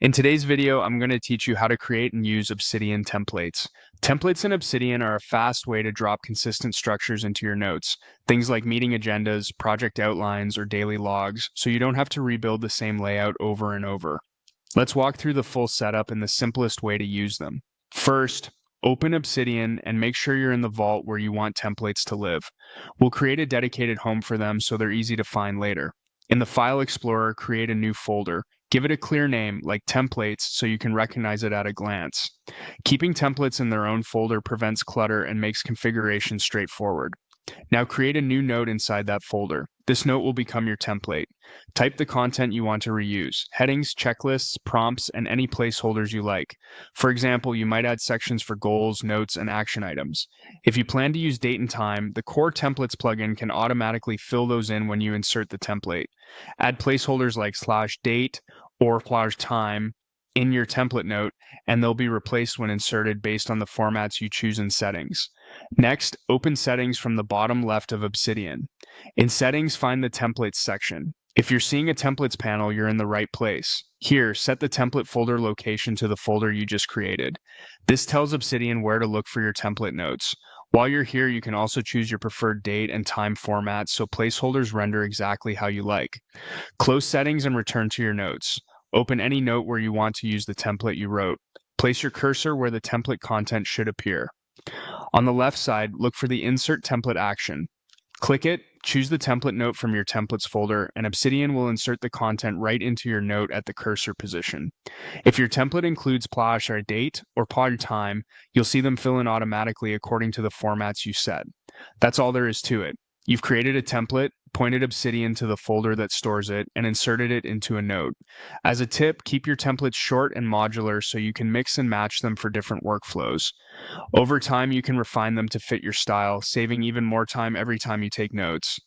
In today's video, I'm going to teach you how to create and use Obsidian templates. Templates in Obsidian are a fast way to drop consistent structures into your notes, things like meeting agendas, project outlines, or daily logs, so you don't have to rebuild the same layout over and over. Let's walk through the full setup and the simplest way to use them. First, open Obsidian and make sure you're in the vault where you want templates to live. We'll create a dedicated home for them so they're easy to find later. In the File Explorer, create a new folder. Give it a clear name, like templates, so you can recognize it at a glance. Keeping templates in their own folder prevents clutter and makes configuration straightforward. Now create a new note inside that folder. This note will become your template. Type the content you want to reuse, headings, checklists, prompts, and any placeholders you like. For example, you might add sections for goals, notes, and action items. If you plan to use date and time, the core templates plugin can automatically fill those in when you insert the template. Add placeholders like /date or /time in your template note, and they'll be replaced when inserted based on the formats you choose in settings. Next, open Settings from the bottom left of Obsidian. In Settings, find the Templates section. If you're seeing a Templates panel, you're in the right place. Here, set the template folder location to the folder you just created. This tells Obsidian where to look for your template notes. While you're here, you can also choose your preferred date and time format so placeholders render exactly how you like. Close Settings and return to your notes. Open any note where you want to use the template you wrote. Place your cursor where the template content should appear. On the left side, look for the Insert Template action. Click it, choose the template note from your templates folder, and Obsidian will insert the content right into your note at the cursor position. If your template includes /date or /time, you'll see them fill in automatically according to the formats you set. That's all there is to it. You've created a template, pointed Obsidian to the folder that stores it, and inserted it into a note. As a tip, keep your templates short and modular so you can mix and match them for different workflows. Over time, you can refine them to fit your style, saving even more time every time you take notes.